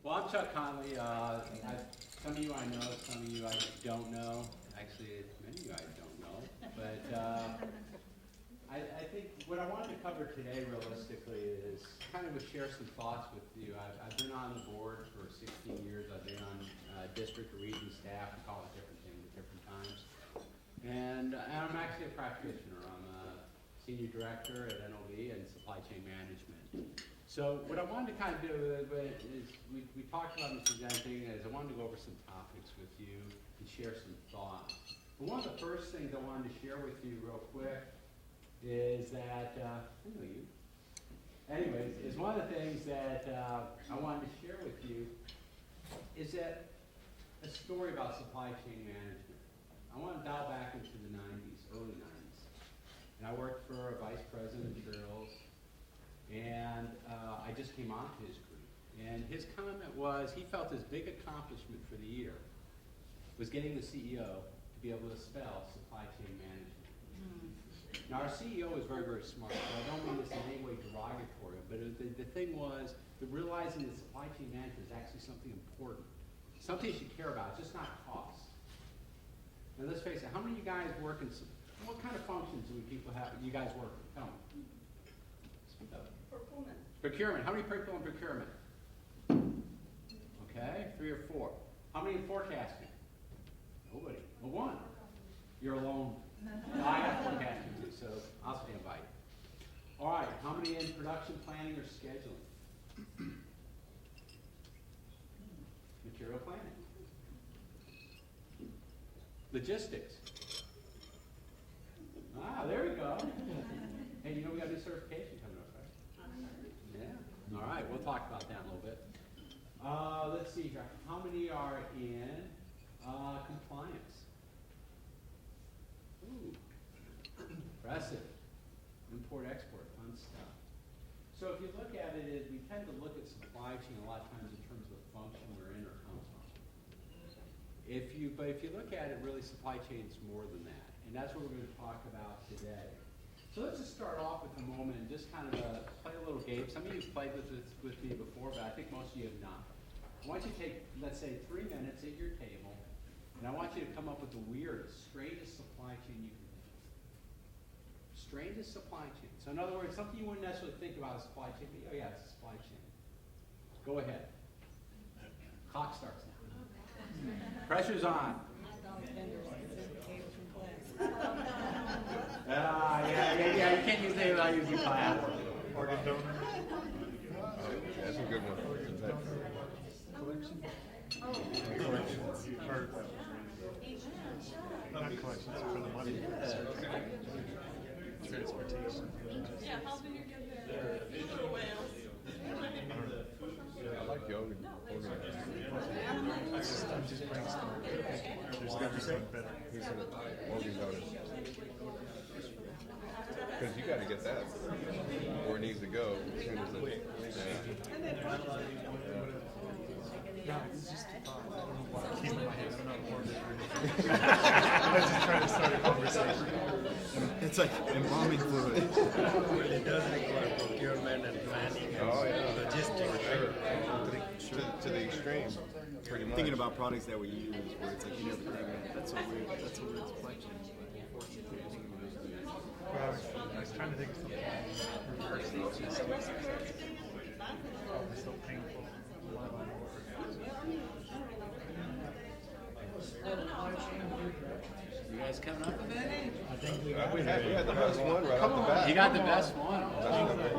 Well, I'm Chuck Conley. Some of you I know, some of you I don't know. Actually, many of you I don't know. But I think what I wanted to cover today, realistically, is kind of share some thoughts with you. I've been on the board for 16 years. I've been on district or region staff. We call it different things at different times. And I'm actually a practitioner. I'm a senior director at NOV and supply chain management. So what I wanted to kind of do is we talked about this presenting is I wanted to go over some topics with you and share some thoughts. But one of the first things I wanted to share with you real quick is that, I know you. Anyways, is one of the things that I wanted to share with you is that a story about supply chain management. I want to dial back into the 90s, early 90s. And I worked for a vice president of materials. And I just came onto his group. And his comment was he felt his big accomplishment for the year was getting the CEO to be able to spell supply chain management. Now, our CEO is very, very smart, so I don't mean this in any way derogatory, but the thing was that realizing that supply chain management is actually something important, something you should care about. It's just not cost. Now, let's face it, how many of you guys work in, what kind of functions do people have, you guys work in? Tell me. Speak up. Procurement. How many people in procurement? Okay, 3 or 4. How many in forecasting? Nobody. Well, 1. You're alone. No, I got forecasting too, so I'll stand by you. All right, how many in production planning or scheduling? Material planning. Logistics. Ah, there we go. Hey, you know we got a new certification coming up, right? Yeah. All right, we'll talk about that in a little bit. Let's see here. How many are in compliance? Ooh, impressive. Import, export, fun stuff. So if you look at it, we tend to look at supply chain a lot of times in terms of the function we're in or come from. But if you look at it, really supply chain is more than that. And that's what we're going to talk about today. So let's just start off with a moment and just kind of play a little game. Some of you have played with me before, but I think most of you have not. I want you to take, let's say, 3 minutes at your table, and I want you to come up with the weirdest, strangest supply chain you can think of. Strangest supply chain. So in other words, something you wouldn't necessarily think about as supply chain, but oh yeah, it's a supply chain. Go ahead. Clock starts now. Pressure's on. Yeah, you can't use name without using class. Organ donor? That's a good one. Collection? Collections. You've heard that one. Not collections, for the money. Transportation. Yeah, helping you get there. Little whales. I like the organ. I'm just brainstorming. There's got to be something better. Who's in it? Organ donors. Because you got to get that where it needs to go as soon as it. No, it's just keep in my head. I'm not I'm just trying to start a conversation. It's like embalming fluid. It does require procurement and planning and logistics. To the extreme, pretty much. Thinking about products that we use, where it's like you never think of it. That's a weird supply chain. Well, I was trying to think of something reverse logistics. Probably so painful. You guys coming up with any? I think We had the best one right off the bat. You got the best one.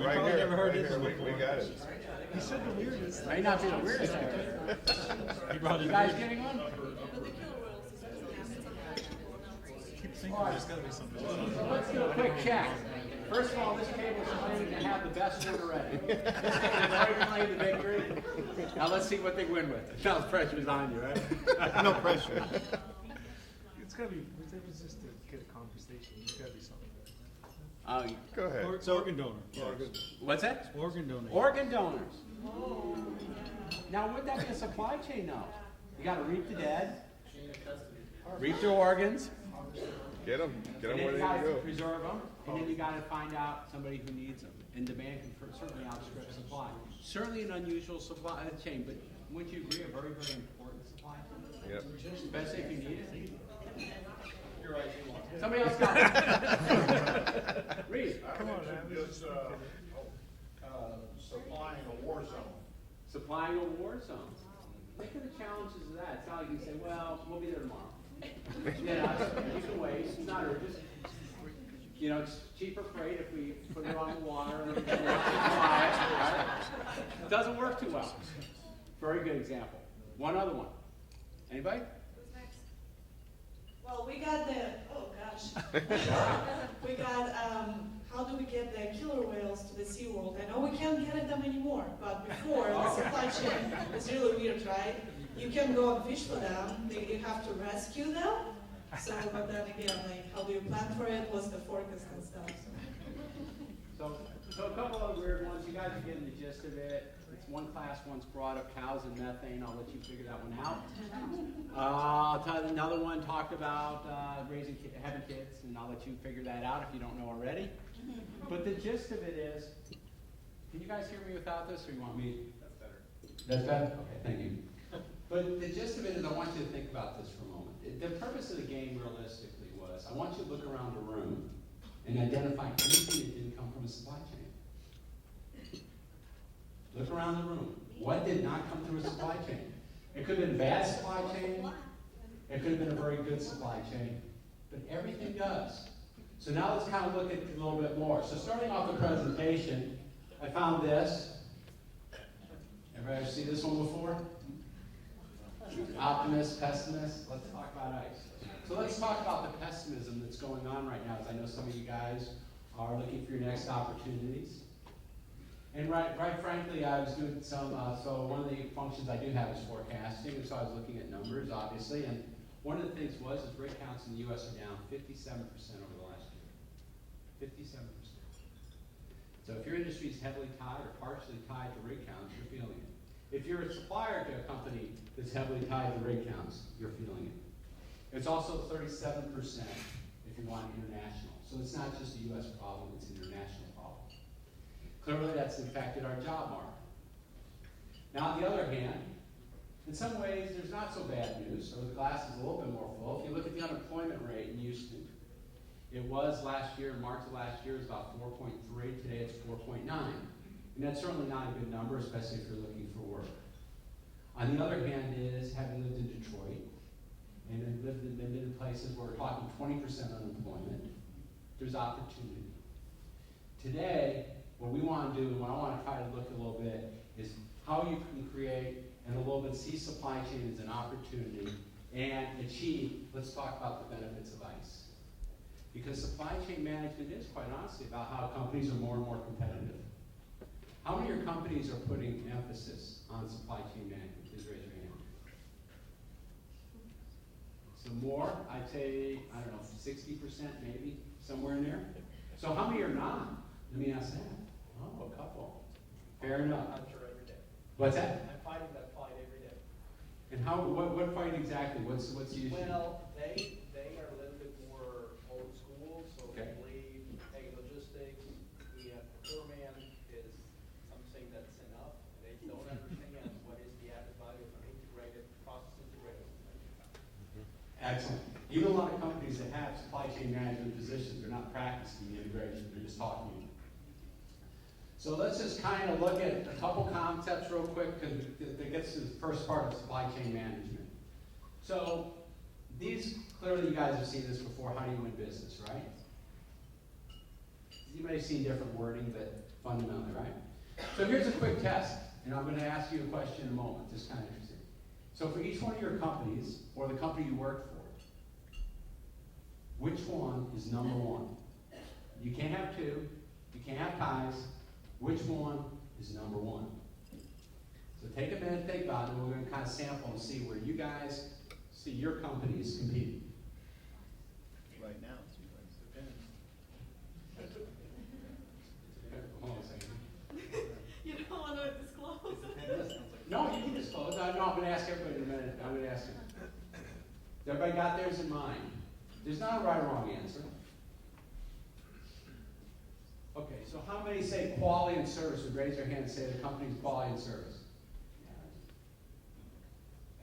Right here. never heard Right this here. one We got it. He said the weirdest. May not be the weirdest thing. You guys getting one? Keep thinking there's got to be something. Let's do a quick check. First of all, this table is claiming to have the best one already. This table has already claimed the victory. Now let's see what they win with. Now the pressure's on you, right? No pressure. It's got to be, if it was just to get a conversation, there's got to be something. Go ahead. So organ donor. What's that? Organ donor. Organ donors. Now, would that be a supply chain now? You got to reap the dead, reap the organs, Get them and where then they you need got to to go. preserve them, and then you got to find out somebody who needs them. And demand can certainly outstrip supply. Certainly an unusual supply chain, but wouldn't you agree, a very, very important supply chain? Yep. Especially if you need it. You're right, you want. Somebody else got it. Read. Come on, man. Just, supplying a war zone. Supplying a war zone. Think of the challenges of that. It's not like you can say, well, we'll be there tomorrow. You can wait. It's not urgent. You know, it's cheaper freight if we put it on the water and buy it, right? It doesn't work too well. Very good example. One other one. Anybody? Well, we got the, oh gosh. We got, how do we get the killer whales to the SeaWorld? I know we can't get them anymore, but before, the supply chain was really weird, right? You can go and fish for them, you have to rescue them. So, but then again, like, how do you plan for it? What's the forecast and stuff? So a couple of weird ones. You guys are getting the gist of it. It's one class once brought up cows and methane. I'll let you figure that one out. I'll tell you another one talked about having kids, and I'll let you figure that out if you don't know already. But the gist of it is, can you guys hear me without this, or you want me? That's better. That's better? Okay, thank you. But the gist of it is, I want you to think about this for a moment. The purpose of the game, realistically, was I want you to look around the room and identify anything that didn't come from a supply chain. Look around the room. What did not come through a supply chain? It could have been a bad supply chain. It could have been a very good supply chain. But everything does. So now let's kind of look at it a little bit more. So starting off the presentation, I found this. Everybody ever see this one before? Optimist, pessimist. Let's talk about ice. So let's talk about the pessimism that's going on right now, as I know some of you guys are looking for your next opportunities. And right frankly, I was doing some, so one of the functions I do have is forecasting, and so I was looking at numbers, obviously, and one of the things was rig counts in the U.S. are down 57% over the last year. 57%. So if your industry is heavily tied or partially tied to rig counts, you're feeling it. If you're a supplier to a company that's heavily tied to rig counts, you're feeling it. It's also 37% if you want international. So it's not just a U.S. problem, it's an international problem. Clearly that's affected our job market. Now on the other hand, in some ways there's not so bad news, so the glass is a little bit more full. If you look at the unemployment rate in Houston, it was last year, March of last year, it was about 4.3, today it's 4.9. And that's certainly not a good number, especially if you're looking for work. On the other hand is, having lived in Detroit, and lived in places where we're talking 20% unemployment, there's opportunity. Today, what we want to do, and what I want to try to look a little bit, is how you can create, and a little bit see supply chain as an opportunity, and achieve, let's talk about the benefits of ICE. Because supply chain management is, quite honestly, about how companies are more and more competitive. How many of your companies are putting emphasis on supply chain management? Please raise your hand. So more, I'd say, I don't know, 60% maybe, somewhere in there. So how many are not? Let me ask that. Oh, a couple. Fair enough. I'm sure every day. What's that? I'm fighting that fight every day. And how? What fight exactly? What's the issue? Well, they are a little bit more old school, so Okay. they believe, hey, logistics, we have procurement is something that's enough. They don't understand what is the added value of an integrated, process integrated. Excellent. Even a lot of companies that have supply chain management positions, they're not practicing the integration, they're just talking. So let's just kind of look at a couple concepts real quick, because that gets to the first part of supply chain management. So these, clearly you guys have seen this before, how do you win business, right? You may have seen different wording, but fundamentally, right? So here's a quick test, and I'm going to ask you a question in a moment, just kind of interesting. So for each one of your companies, or the company you work for, which one is number one? You can't have two, you can't have ties. Which one is number one? So take a minute, think about it, and we're going to kind of sample and see where you guys see your companies competing. Right now, Hold on a second. You don't want to disclose. No, you can disclose. I'm going to ask everybody in a minute. I'm going to ask you. Everybody got theirs in mind? There's not a right or wrong answer. Okay, so how many say quality and service? Would raise their hand and say the company's quality and service?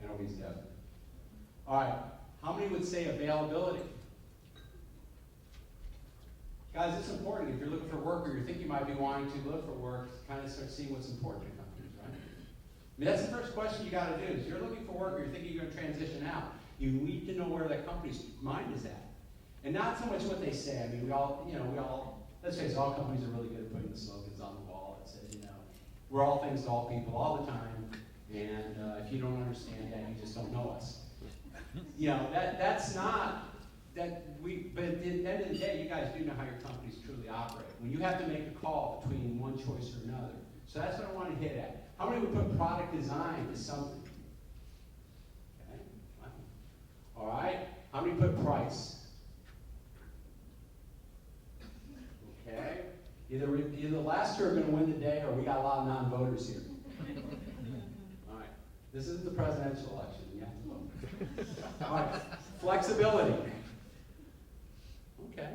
I know he's deaf. All right, how many would say availability? Guys, it's important. If you're looking for work or you think you might be wanting to look for work, kind of start seeing what's important to companies, right? I mean, that's the first question you got to do. Is you're looking for work or you're thinking you're going to transition out. You need to know where that company's mind is at. And not so much what they say. I mean, let's face it, all companies are really good at putting the slogans on the wall that says, we're all things to all people all the time, and if you don't understand that, you just don't know us. That's not, but at the end of the day, you guys do know how your companies truly operate. When you have to make a call between one choice or another. So that's what I want to hit at. How many would put product design to something? Okay, all right. How many put price? Okay. Either the last two are going to win the day, or we got a lot of non-voters here. All right. This isn't the presidential election. You have to vote. All right. Flexibility. Okay.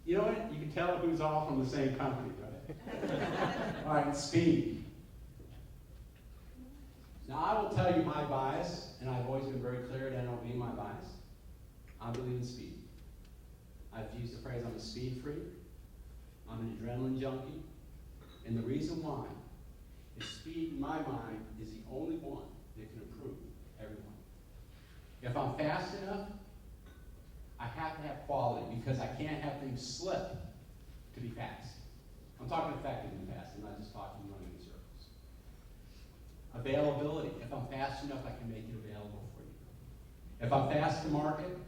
You know what? You can tell who's all from the same company, right? All right. Speed. Now, I will tell you my bias, and I've always been very clear at NOV my bias. I believe in speed. I've used the phrase, I'm a speed freak. I'm an adrenaline junkie. And the reason why is speed, in my mind, is the only one that can improve everyone. If I'm fast enough, I have to have quality because I can't have things slip to be fast. I'm talking effectively fast. I'm not just talking running in circles. Availability. If I'm fast enough, I can make it available for you. If I'm fast to market,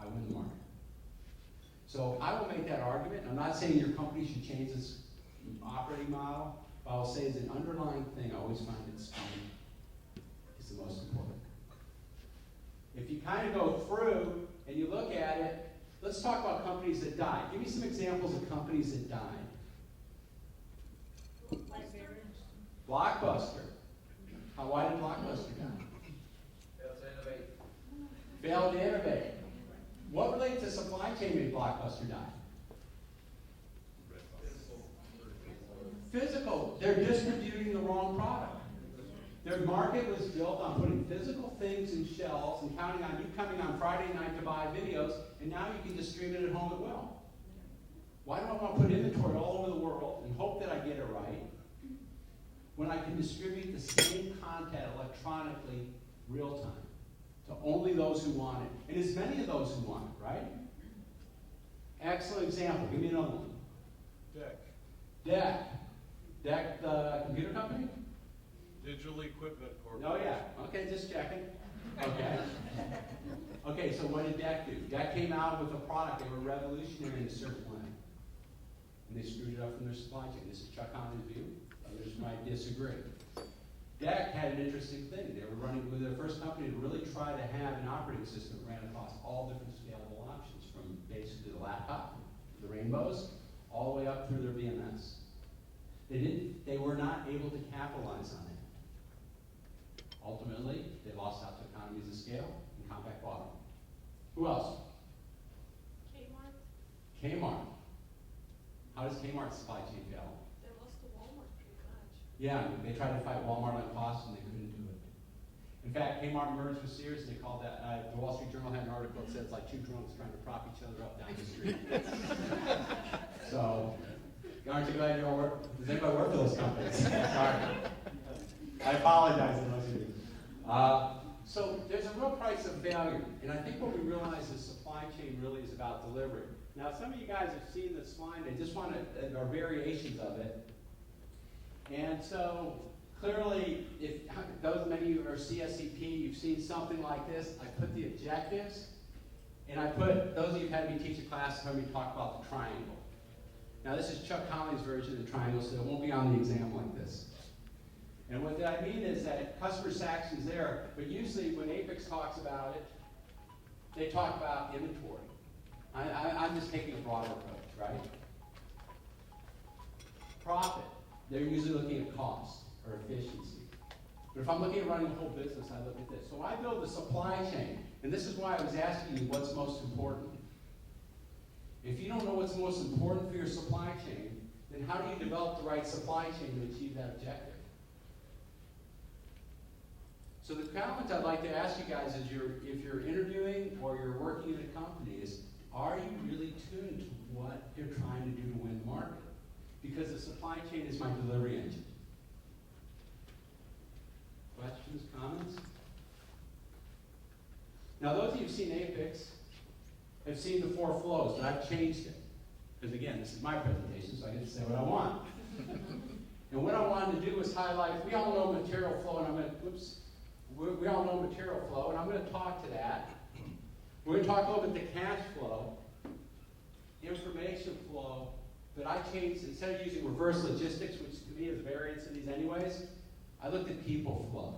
I win the market. So I will make that argument. I'm not saying your company should change its operating model, but I will say as an underlying thing, I always find that speed is the most important. If you kind of go through and you look at it, let's talk about companies that died. Give me some examples of companies that died. Blockbuster. Why did Blockbuster die? Failed to innovate. Failed to innovate. What related to supply chain made Blockbuster die? Physical. They're distributing the wrong product. Their market was built on putting physical things in shelves and counting on you coming on Friday night to buy videos, and now you can just stream it at home at will. Why do I want to put inventory all over the world and hope that I get it right when I can distribute the same content electronically real time to only those who want it? And as many of those who want it, right? Excellent example. Give me another one. DEC, the computer company? Digital Equipment Corporation. Oh, yeah. Okay, just checking. Okay. Okay, so what did DEC do? DEC came out with a product. They were revolutionary in a certain way. And they screwed it up from their supply chain. This is Chuck Conley's view. Others might disagree. DEC had an interesting thing. They were running with their first company to really try to have an operating system that ran across all different scalable options, from basically the laptop, the Rainbows, all the way up through their VMS. They were not able to capitalize on it. Ultimately, they lost out to economies of scale and compact bottom. Who else? Kmart. How does Kmart's supply chain fail? They lost to Walmart pretty much. Yeah, they tried to fight Walmart on cost and they couldn't do it. In fact, Kmart merged with Sears and they called that, the Wall Street Journal had an article that said it's like two drunks trying to prop each other up down the street. So, aren't you glad you don't work? Does anybody work for those companies? Sorry. I apologize to those of you. So there's a real price of failure. And I think what we realize is supply chain really is about delivery. Now, some of you guys have seen this slide. I just want to, or variations of it. And so, clearly, if those many of you are CSCP, you've seen something like this. I put the objectives, and I put, those of you who've had me teach a class, heard me talk about the triangle. Now, this is Chuck Conley's version of the triangle, so it won't be on the exam like this. And what I mean is that customer satisfaction is there, but usually when Apex talks about it, they talk about inventory. I'm just taking a broader approach, right? Profit. They're usually looking at cost or efficiency. But if I'm looking at running a whole business, I look at this. So I build a supply chain, and this is why I was asking you what's most important. If you don't know what's most important for your supply chain, then how do you develop the right supply chain to achieve that objective? So the challenge I'd like to ask you guys is if you're interviewing or you're working in a company is, are you really tuned to what you're trying to do to win the market? Because the supply chain is my delivery engine. Questions, comments? Now those of you who've seen Apex have seen the 4 flows, but I've changed it. Because again, this is my presentation, so I get to say what I want. And what I wanted to do was highlight, we all know material flow, and I'm going to, we all know material flow, and I'm going to talk to that. We're going to talk a little bit to cash flow, information flow, but I changed, instead of using reverse logistics, which to me is variance in these anyways, I looked at people flow.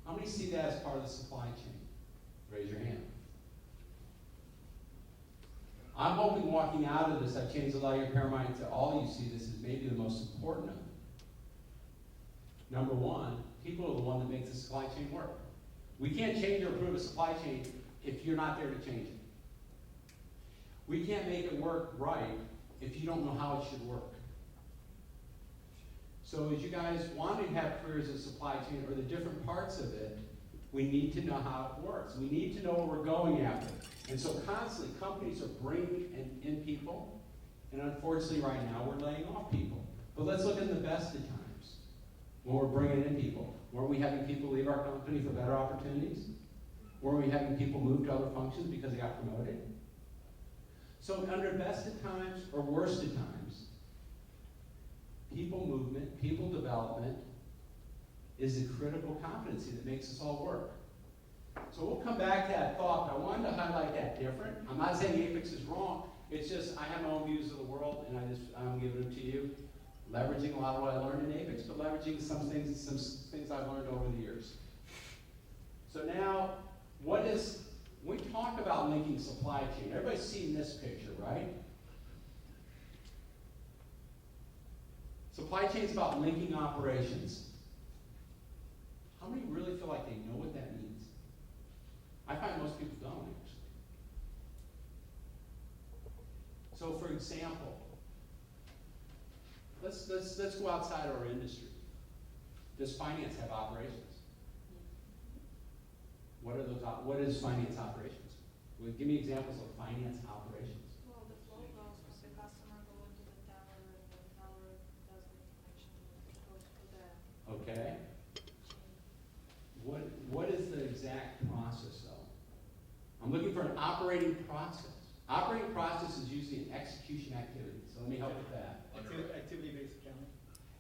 How many see that as part of the supply chain? Raise your hand. I'm hoping walking out of this, I've changed a lot of your paradigm to all you see this as maybe the most important of them. Number one, people are the one that makes the supply chain work. We can't change or improve a supply chain if you're not there to change it. We can't make it work right if you don't know how it should work. So as you guys want to have careers in supply chain or the different parts of it, we need to know how it works. We need to know what we're going after. And so constantly, companies are bringing in people, and unfortunately right now we're laying off people. But let's look at the best of times when we're bringing in people. Weren't we having people leave our company for better opportunities? Weren't we having people move to other functions because they got promoted? So under best of times or worst of times, people movement, people development is a critical competency that makes us all work. So we'll come back to that thought, but I wanted to highlight that different. I'm not saying Apex is wrong. It's just I have my own views of the world, and I'm giving them to you, leveraging a lot of what I learned in Apex, but leveraging some things I've learned over the years. So now, when we talk about linking supply chain, everybody's seen this picture, right? Supply chain is about linking operations. How many really feel like they know what that means? I find most people don't, actually. So for example, let's go outside our industry. Does finance have operations? What is finance operations? Well, give me examples of finance operations. Well, the flow goes from the customer going to the tower, and the tower does the information, it goes to the Okay. chain. What is the exact process, though? I'm looking for an operating process. Operating process is usually an execution activity, so let me help with that. Activity-based accounting,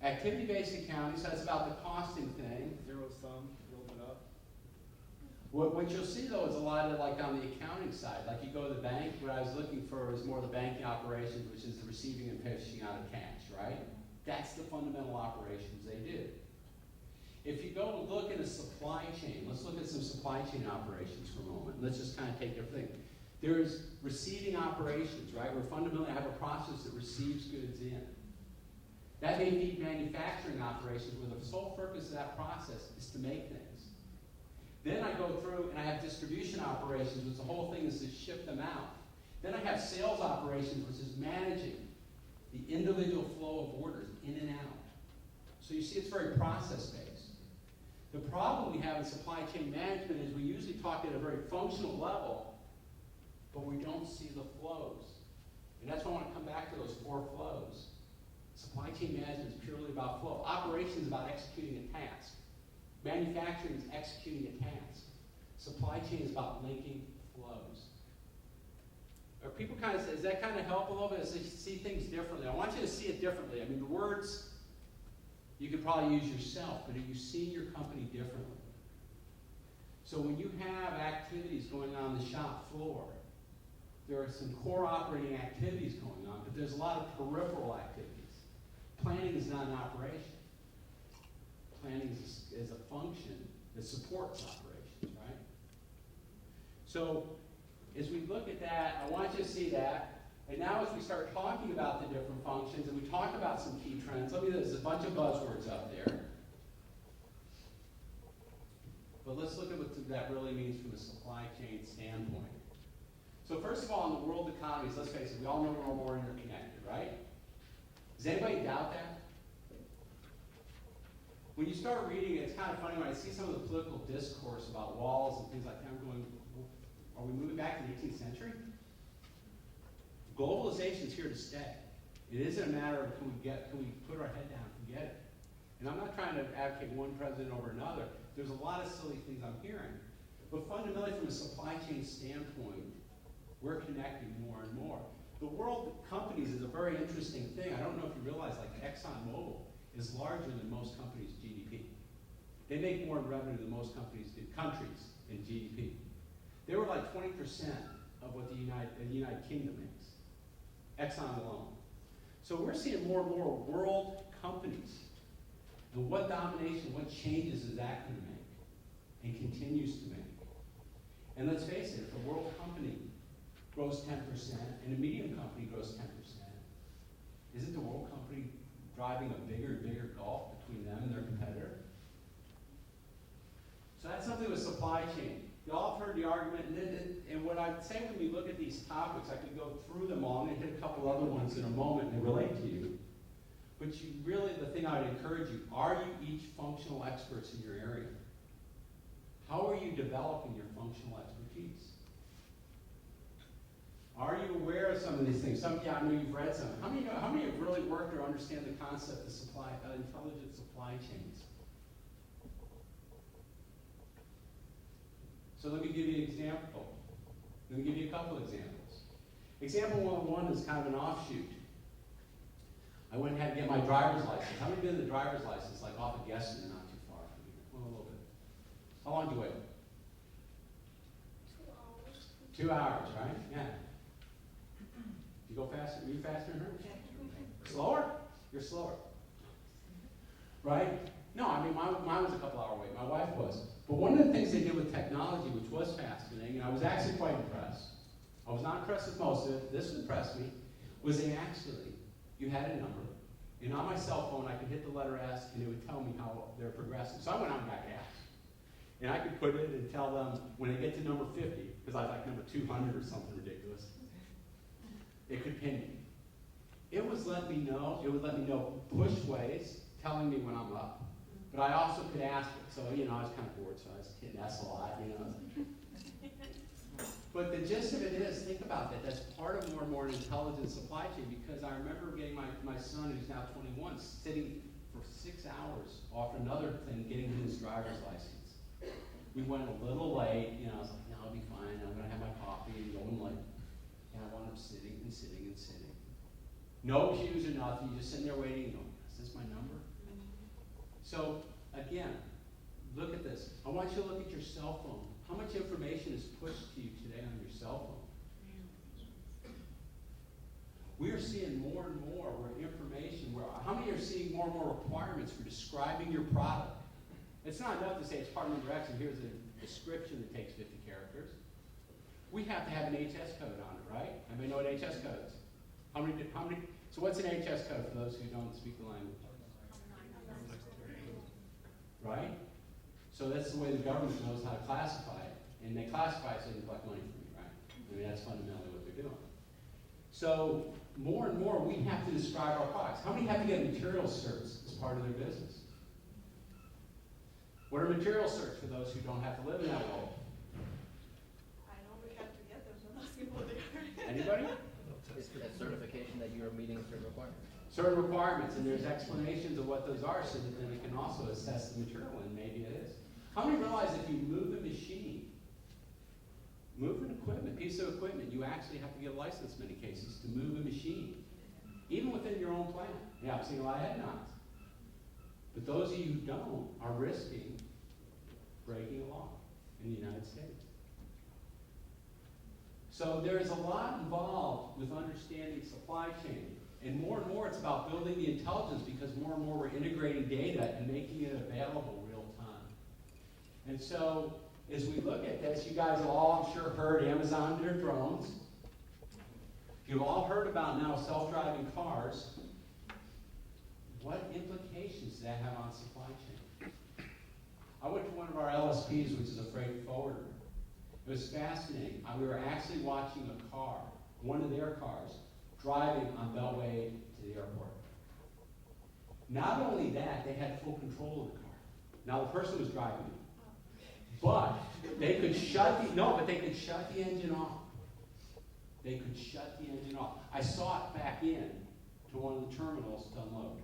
Activity-based accounting, so that's about the costing thing. zero sum, build it up. What you'll see, though, is a lot of, like, on the accounting side. Like, you go to the bank, what I was looking for is more the banking operations, which is the receiving and pushing out of cash, right? That's the fundamental operations they do. If you go look at a supply chain, let's look at some supply chain operations for a moment. Let's just kind of take everything. There's receiving operations, right? Where fundamentally I have a process that receives goods in. That may be manufacturing operations where the sole purpose of that process is to make things. Then I go through and I have distribution operations, which the whole thing is to ship them out. Then I have sales operations, which is managing the individual flow of orders in and out. So you see it's very process-based. The problem we have in supply chain management is we usually talk at a very functional level, but we don't see the flows. And that's why I want to come back to those 4 flows. Supply chain management is purely about flow. Operations is about executing a task. Manufacturing is executing a task. Supply chain is about linking flows. Are people kind of, does that kind of help a little bit as they see things differently? I want you to see it differently. I mean, the words you could probably use yourself, but are you seeing your company differently? So when you have activities going on the shop floor, there are some core operating activities going on, but there's a lot of peripheral activities. Planning is not an operation. Planning is a function that supports operations, right? So as we look at that, I want you to see that. And now as we start talking about the different functions and we talk about some key trends, there's a bunch of buzzwords out there. But let's look at what that really means from a supply chain standpoint. So first of all, in the world economies, let's face it, we all know we're all more interconnected, right? Does anybody doubt that? when you start reading it, it's kind of funny when I see some of the political discourse about walls and things like that, I'm going, well, are we moving back to the 18th century? Globalization's here to stay. It isn't a matter of can we put our head down and get it. And I'm not trying to advocate one president over another. There's a lot of silly things I'm hearing. But fundamentally, from a supply chain standpoint, we're connecting more and more. The world of companies is a very interesting thing. I don't know if you realize, like ExxonMobil is larger than most companies' GDP. They make more in revenue than most countries in GDP. They were like 20% of what the United Kingdom makes. Exxon alone. So we're seeing more and more world companies. And what domination, what changes is that going to make? And continues to make? And let's face it, if a world company grows 10% and a medium company grows 10%, isn't the world company driving a bigger and bigger gulf between them and their competitor? So that's something with supply chain. You all have heard the argument, and what I'd say when we look at these topics, I could go through them all, and hit a couple other ones in a moment and relate to you. But you really, the thing I would encourage you, are you each functional experts in your area? How are you developing your functional expertise? Are you aware of some of these things? Some of you, I know you've read some. How many have really worked or understand the concept of intelligent supply chains? So let me give you an example. Let me give you a couple examples. Example 101 is kind of an offshoot. I went and had to get my driver's license. How many been to the driver's license, like off of Gueston, not too far from here? Well, a little bit. How long do you wait? 2 hours. 2 hours, right? Yeah. You go faster? Are you faster than her? Slower? You're slower. Right? No, I mean, mine was a couple hour wait. My wife was. But one of the things they did with technology, which was fascinating, and I was actually quite impressed. I was not impressed with most of it. This impressed me. Was they actually, you had a number, and on my cell phone I could hit the letter S, and it would tell me how they're progressing. So I went out and got gas. And I could put it and tell them when they get to number 50, because I was like number 200 or something ridiculous, it could pin me. It was letting me know, it would let me know push ways, telling me when I'm up. But I also could ask it. So, I was kind of bored, so I was hitting S a lot, But the gist of it is, think about that. That's part of more and more an intelligent supply chain, because I remember getting my son, who's now 21, sitting for 6 hours off another thing, getting his driver's license. We went a little late, I was like, no, I'll be fine. I'm going to have my coffee and going late. And I wound up sitting and sitting and sitting. No cues or nothing. You're just sitting there waiting and going, is this my number? So, again, look at this. I want you to look at your cell phone. How much information is pushed to you today on your cell phone? We are seeing more and more how many are seeing more and more requirements for describing your product? It's not enough to say it's part number X and here's a description that takes 50 characters. We have to have an HS code on it, right? Everybody know what HS code is? How many, so what's an HS code for those who don't speak the language? Right? So that's the way the government knows how to classify it. And they classify it so they can collect money from you, right? I mean, that's fundamentally what they're doing. So more and more, we have to describe our products. How many have to get material certs as part of their business? What are material certs for those who don't have to live in that world? I know we have to get them, so I'm asking what they are. Anybody? It's a certification that you are meeting certain requirements. Certain requirements, and there's explanations of what those are so that then it can also assess the material, and maybe it is. How many realize if you move a machine, move an equipment, piece of equipment, you actually have to get a license in many cases to move a machine, even within your own plant. Yeah, I've seen a lot of head nods. But those of you who don't are risking breaking a law in the United States. So there is a lot involved with understanding supply chain. And more it's about building the intelligence, because more and more we're integrating data and making it available real time. And so as we look at this, you guys have all, I'm sure, heard Amazon and their drones. You've all heard about now self-driving cars. What implications does that have on supply chain? I went to one of our LSPs, which is a freight forwarder. It was fascinating. We were actually watching a car, one of their cars, driving on Beltway to the airport. Not only that, they had full control of the car. Now the person was driving it. But they could shut the engine off. They could shut the engine off. I saw it back in to one of the terminals to unload.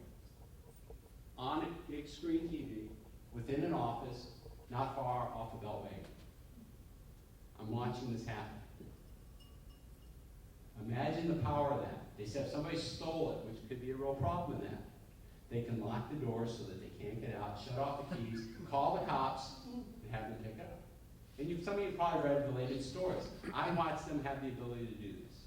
On a big screen TV, within an office, not far off of Beltway. I'm watching this happen. Imagine the power of that. They said if somebody stole it, which could be a real problem in that, they can lock the doors so that they can't get out, shut off the keys, call the cops, and have them pick it up. And some of you probably read related stories. I watched them have the ability to do this.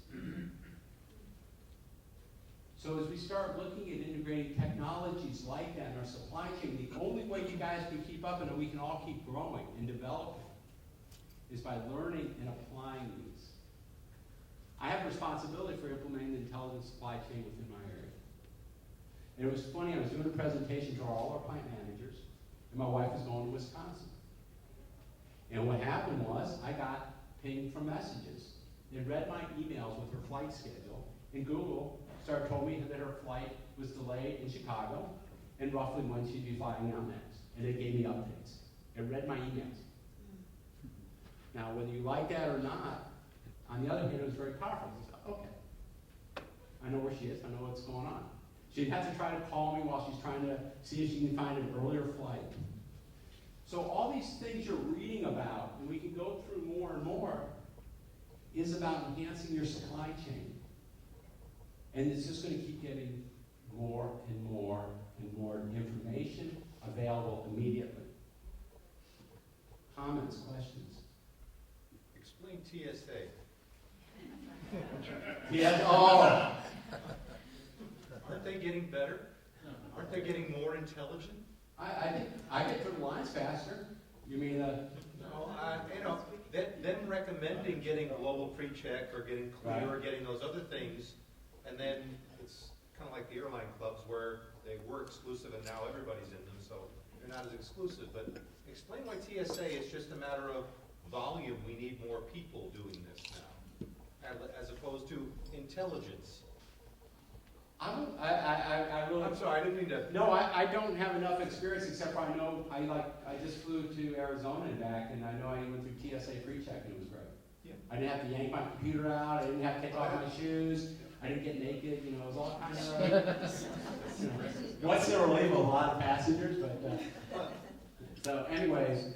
So as we start looking at integrating technologies like that in our supply chain, the only way you guys can keep up and we can all keep growing and developing is by learning and applying these. I have responsibility for implementing the intelligent supply chain within my area. And it was funny, I was doing a presentation to all our plant managers, and my wife was going to Wisconsin. And what happened was, I got pinged from messages. It read my emails with her flight schedule, and Google told me that her flight was delayed in Chicago, and roughly when she'd be flying out next. And it gave me updates. It read my emails. Now, whether you like that or not, on the other hand, it was very powerful. I thought, okay, I know where she is. I know what's going on. She'd have to try to call me while she's trying to see if she can find an earlier flight. So all these things you're reading about, and we can go through more and more, is about enhancing your supply chain. And it's just going to keep getting more and more and more information available immediately. Comments, questions? Explain TSA. Yes, oh. Aren't they getting better? Aren't they getting more intelligent? I think I get through the lines faster. You mean No, them recommending getting global pre-check or getting clear or getting those other things, and then it's kind of like the airline clubs where they were exclusive and now everybody's in them, so they're not as exclusive. But explain why TSA is just a matter of volume. We need more people doing this now, as opposed to intelligence. I'm sorry, I didn't mean to. No, I don't have enough experience except for I know I just flew to Arizona and back, and I know I went through TSA pre-check and it was great. Yeah. I didn't have to yank my computer out. I didn't have to take off my shoes. I didn't get naked. You know, it was all kind of once in a relief a lot of passengers, but so anyways.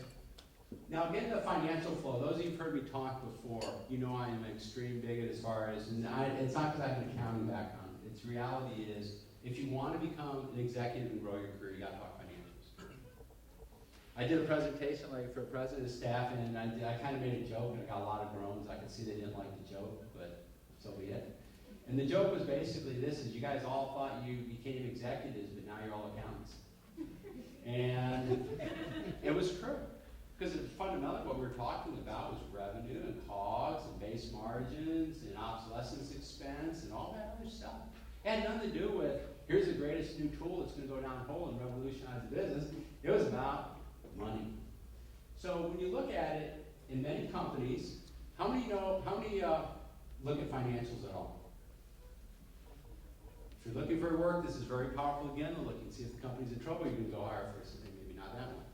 Now getting the financial flow, those of you who've heard me talk before, you know I am an extreme bigot as far as, and it's not because I have an accounting background. Its reality is, if you want to become an executive and grow your career, you got to talk financials. I did a presentation for the president and staff, and I kind of made a joke, and I got a lot of groans. I could see they didn't like the joke, but so be it. And the joke was basically this: is you guys all thought you became executives, but now you're all accountants. And it was true. Because fundamentally what we were talking about was revenue and COGS and base margins and obsolescence expense and all that other stuff. It had nothing to do with, here's the greatest new tool that's going to go down the hole and revolutionize the business. It was about money. So when you look at it, in many companies, how many look at financials at all? If you're looking for work, this is very powerful again to look and see if the company's in trouble, you can go hire for something, maybe not that one.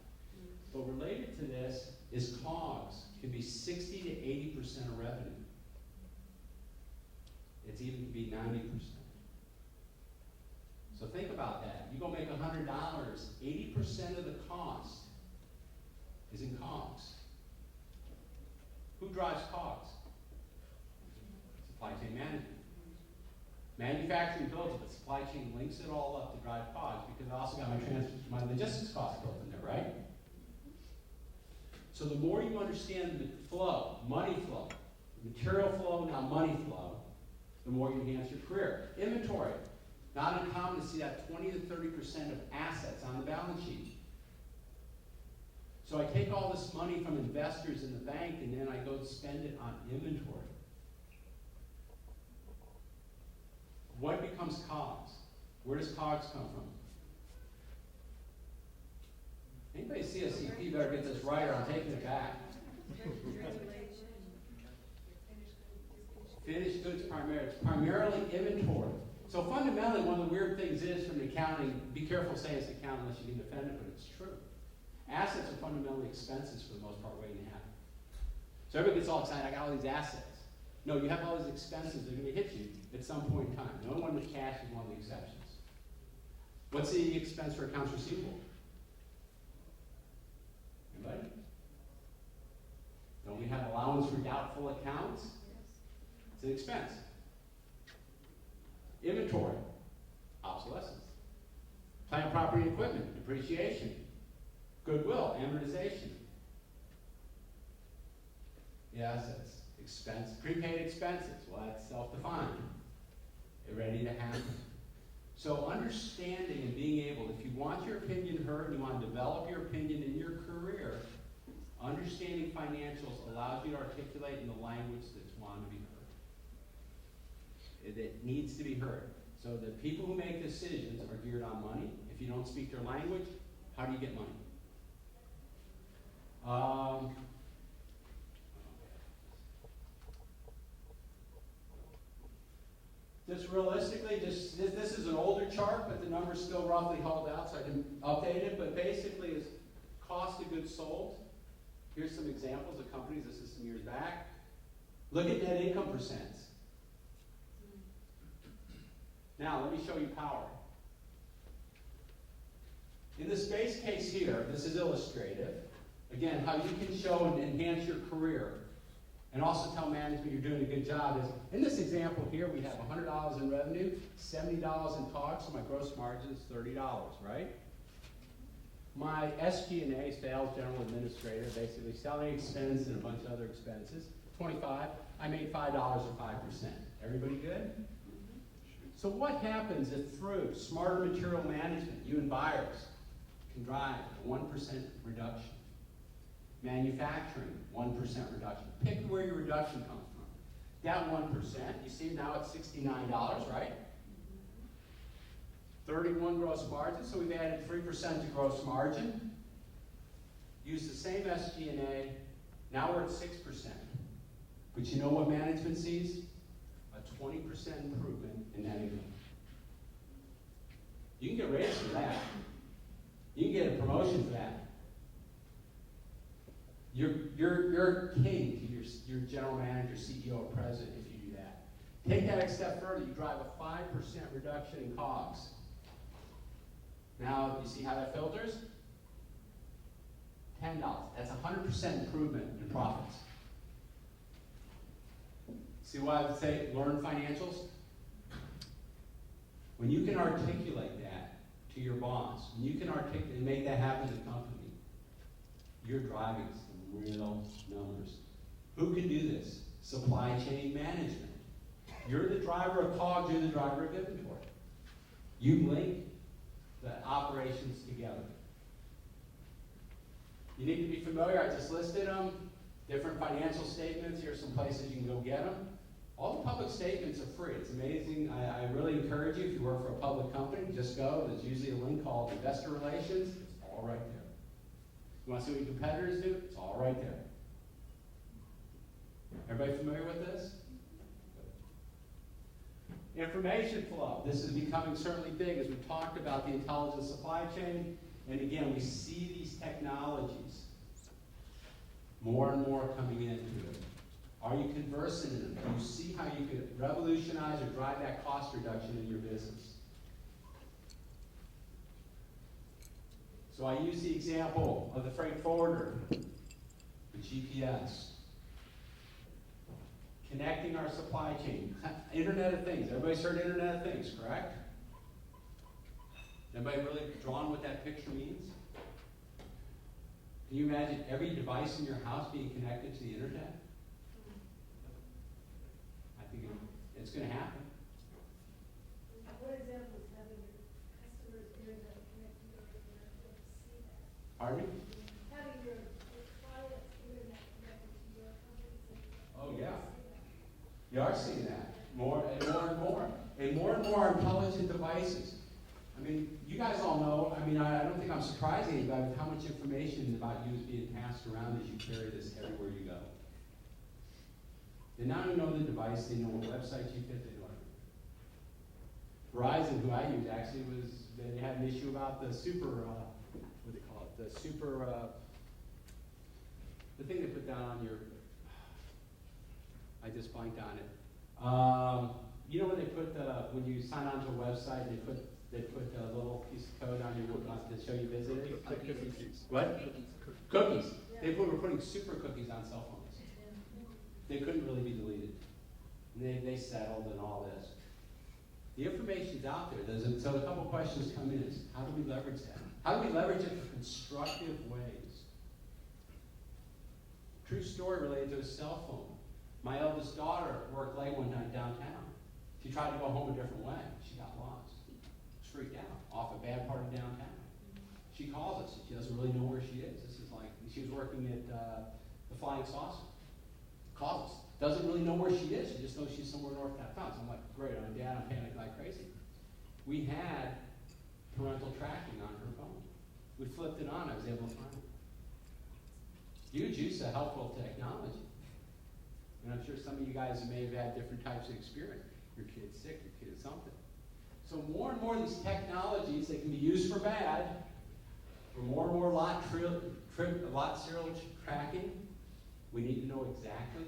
But related to this is COGS can be 60 to 80% of revenue. It's even can be 90%. So think about that. You go make $100, 80% of the cost is in COGS. Who drives COGS? Supply chain management. Manufacturing builds it, but supply chain links it all up to drive COGS because I also got my logistics costs built in there, right? So the more you understand the flow, money flow, material flow, now money flow, the more you enhance your career. Inventory. Not uncommon to see that 20 to 30% of assets on the balance sheet. So I take all this money from investors in the bank and then I go spend it on inventory. What becomes COGS? Where does COGS come from? Anybody see a CP better get this right or I'm taking it back. Finished goods primarily. It's primarily inventory. So fundamentally, one of the weird things is from accounting, be careful saying it's accounting unless you can defend it, but it's true. Assets are fundamentally expenses for the most part waiting to happen. So everybody gets all excited, I got all these assets. No, you have all these expenses that are going to hit you at some point in time. The only one with cash is one of the exceptions. What's the expense for accounts receivable? Anybody? Don't we have allowance for doubtful accounts? It's an expense. Inventory, obsolescence. Plant, property, and equipment, depreciation. Goodwill, amortization. Yes, that's expense. Prepaid expenses, well, that's self-defined. They're ready to happen. So understanding and being able, if you want your opinion heard and you want to develop your opinion in your career, understanding financials allows you to articulate in the language that's wanted to be heard. It needs to be heard. So the people who make decisions are geared on money. If you don't speak their language, how do you get money? Just realistically, this is an older chart, but the numbers still roughly hold out, so I can update it. But basically, is cost of goods sold. Here's some examples of companies. This is some years back. Look at net income percents. Now, let me show you power. In this base case here, this is illustrative. Again, how you can show and enhance your career and also tell management you're doing a good job is, in this example here, we have $100 in revenue, $70 in COGS, so my gross margin is $30, right? My SG&A, sales general administrator, basically selling expense and a bunch of other expenses, 25. I made $5 or 5%. Everybody good? So what happens if through smarter material management, you and buyers can drive a 1% reduction? Manufacturing, 1% reduction. Pick where your reduction comes from. That 1%, you see now it's $69, right? 31 gross margin, so we've added 3% to gross margin. Use the same SG&A, now we're at 6%. But you know what management sees? A 20% improvement in net income. You can get raised for that. You can get a promotion for that. You're king to your general manager, CEO, or president if you do that. Take that a step further. You drive a 5% reduction in COGS. Now, you see how that filters? $10. That's a 100% improvement in profits. See why I would say learn financials? When you can articulate that to your boss, when you can articulate and make that happen in the company, you're driving some real numbers. Who can do this? Supply chain management. You're the driver of COGS, you're the driver of inventory. You link the operations together. You need to be familiar, I just listed them. Different financial statements, here's some places you can go get them. All the public statements are free. It's amazing. I really encourage you, if you work for a public company, just go. There's usually a link called Investor Relations. It's all right there. You want to see what your competitors do? It's all right there. Everybody familiar with this? Information flow. This is becoming certainly big as we talked about the intelligent supply chain. And again, we see these technologies more and more coming into it. Are you conversant in them? Do you see how you could revolutionize or drive that cost reduction in your business? So I use the example of the freight forwarder, the GPS. Connecting our supply chain. Internet of Things. Everybody's heard Internet of Things, correct? Anybody really drawn what that picture means? Can you imagine every device in your house being connected to the internet? I think it's going to happen. What example is having your customers' internet connected to your internet to see that? Pardon me? Having your clients' internet connected to your company's internet. Oh, yeah. You are seeing that more and more and more. And more intelligent devices. I mean, you guys all know, I mean, I don't think I'm surprising anybody with how much information about you is being passed around as you carry this everywhere you go. They not only know the device, they know what website you hit, they know everything. Verizon, who I use, actually they had an issue about the super, what do they call it, the super, the thing they put down on your, I just blanked on it. You know when they put when you sign on to a website, they put a little piece of code on your to show you visited? Cookies. What? Cookies. They were putting super cookies on cell phones. They couldn't really be deleted. And they settled and all this. The information's out there. So a couple questions come in. Is how do we leverage that? How do we leverage it for constructive ways? True story related to a cell phone. My eldest daughter worked late one night downtown. She tried to go home a different way. She got lost. She freaked out off a bad part of downtown. She calls us. She doesn't really know where she is. This is like, she was working at the Flying Saucer. Calls us. Doesn't really know where she is. She just knows she's somewhere north downtown. So I'm like, great, I'm dad, I'm panicking like crazy. We had parental tracking on her phone. We flipped it on, I was able to find it. Huge use of helpful technology. And I'm sure some of you guys may have had different types of experience. Your kid's sick, your kid's something. So more and more of these technologies, they can be used for bad, for more and more lot serial tracking. We need to know exactly.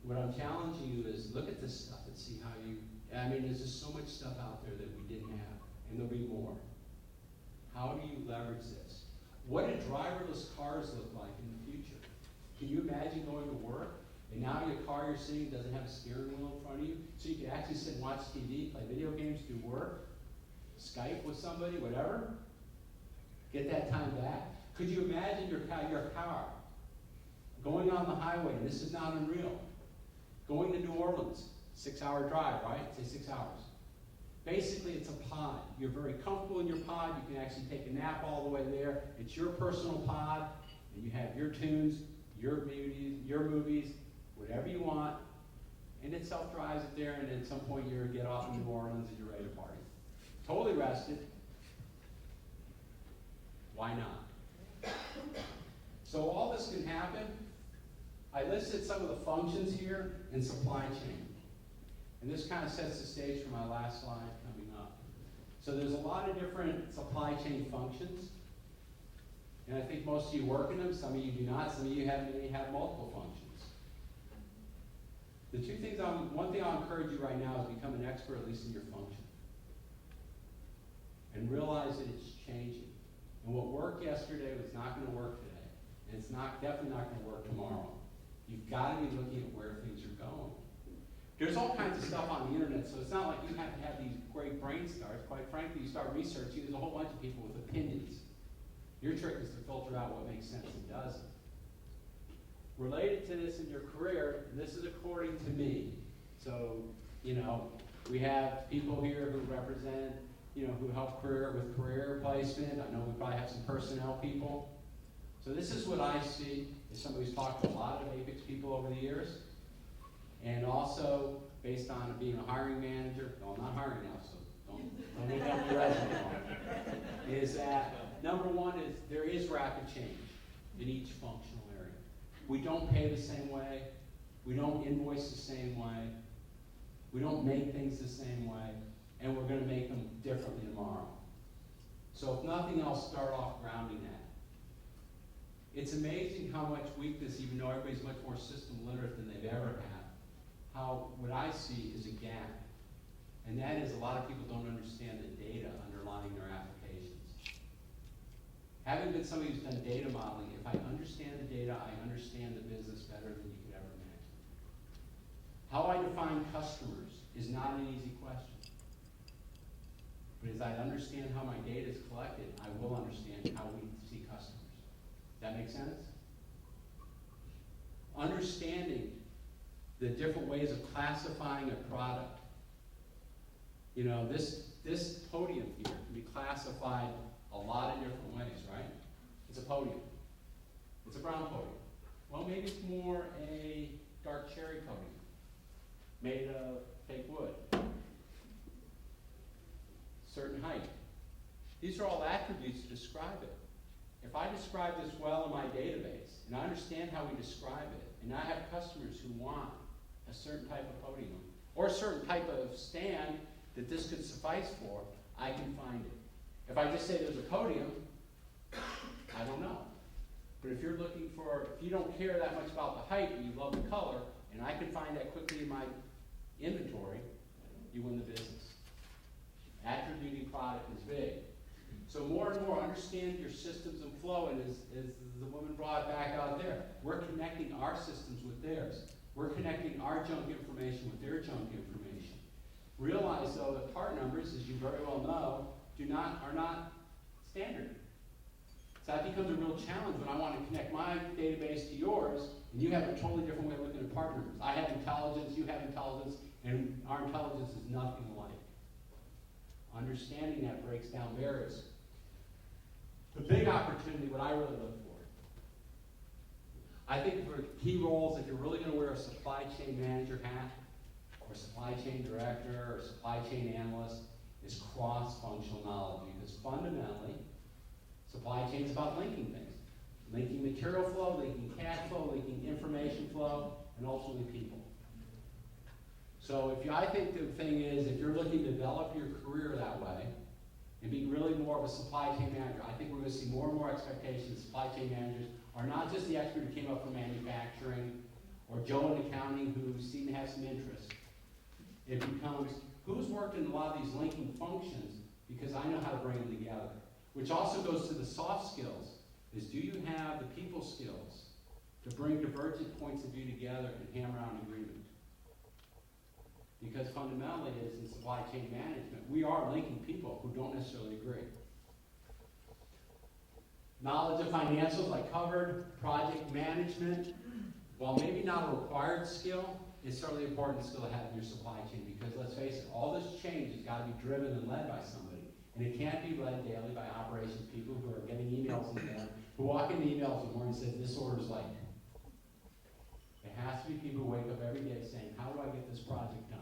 What I'm challenging you is look at this stuff and see how you, there's just so much stuff out there that we didn't have, and there'll be more. How do you leverage this? What do driverless cars look like in the future? Can you imagine going to work, and now your car you're sitting doesn't have a steering wheel in front of you, so you can actually sit and watch TV, play video games, do work, Skype with somebody, whatever? Get that time back. Could you imagine your car going on the highway, and this is not unreal, going to New Orleans, 6-hour drive, right? Say 6 hours. Basically, it's a pod. You're very comfortable in your pod. You can actually take a nap all the way there. It's your personal pod, and you have your tunes, your movies, whatever you want, and it self-drives it there, and at some point you get off in New Orleans and you're ready to party. Totally rested. Why not? So all this can happen. I listed some of the functions here in supply chain. And this kind of sets the stage for my last slide coming up. So there's a lot of different supply chain functions. And I think most of you work in them, some of you do not, some of you may have multiple functions. The two things, one thing I'll encourage you right now is become an expert, at least in your function. And realize that it's changing. And what worked yesterday was not going to work today. And it's definitely not going to work tomorrow. You've got to be looking at where things are going. There's all kinds of stuff on the internet, so it's not like you have to have these great brain starts. Quite frankly, you start researching, there's a whole bunch of people with opinions. Your trick is to filter out what makes sense and doesn't. Related to this in your career, this is according to me. So, we have people here who represent, who help with career placement. I know we probably have some personnel people. So this is what I see as somebody who's talked to a lot of Apex people over the years. And also, based on being a hiring manager, no, I'm not hiring now, so don't look at my resume, is that number one is there is rapid change in each functional area. We don't pay the same way. We don't invoice the same way. We don't make things the same way. And we're going to make them differently tomorrow. So if nothing else, start off grounding that. It's amazing how much weakness, even though everybody's much more system literate than they've ever had, how what I see is a gap. And that is a lot of people don't understand the data underlying their applications. Having been somebody who's done data modeling, if I understand the data, I understand the business better than you could ever imagine. How I define customers is not an easy question. But as I understand how my data is collected, I will understand how we see customers. Does that make sense? Understanding the different ways of classifying a product. This podium here can be classified a lot of different ways, right? It's a podium. It's a brown podium. Well, maybe it's more a dark cherry podium made of fake wood. Certain height. These are all attributes to describe it. If I describe this well in my database, and I understand how we describe it, and I have customers who want a certain type of podium, or a certain type of stand that this could suffice for, I can find it. If I just say there's a podium, I don't know. But if you're looking for, if you don't care that much about the height, but you love the color, and I can find that quickly in my inventory, you win the business. Attributing product is big. So more and more, understand your systems and flow, and as the woman brought back out there, we're connecting our systems with theirs. We're connecting our junk information with their junk information. Realize, though, that part numbers, as you very well know, are not standard. So that becomes a real challenge when I want to connect my database to yours, and you have a totally different way of looking at part numbers. I have intelligence, you have intelligence, and our intelligence is nothing alike. Understanding that breaks down barriers. The big opportunity, what I really look for, I think for key roles, if you're really going to wear a supply chain manager hat, or supply chain director, or supply chain analyst, is cross-functional knowledge. Because fundamentally, supply chain is about linking things. Linking material flow, linking cash flow, linking information flow, and ultimately people. So I think the thing is, if you're looking to develop your career that way, and be really more of a supply chain manager, I think we're going to see more and more expectations. Supply chain managers are not just the expert who came up from manufacturing, or Joe in accounting who seem to have some interest. It becomes, who's worked in a lot of these linking functions, because I know how to bring them together. Which also goes to the soft skills, is do you have the people skills to bring divergent points of view together and hammer out an agreement? Because fundamentally, as in supply chain management, we are linking people who don't necessarily agree. Knowledge of financials, like covered, project management, while maybe not a required skill, is certainly an important skill to have in your supply chain, because let's face it, all this change has got to be driven and led by somebody. And it can't be led daily by operations people who are getting emails in there, who walk in the emails in the morning and say, this order's late. It has to be people who wake up every day saying, how do I get this project done?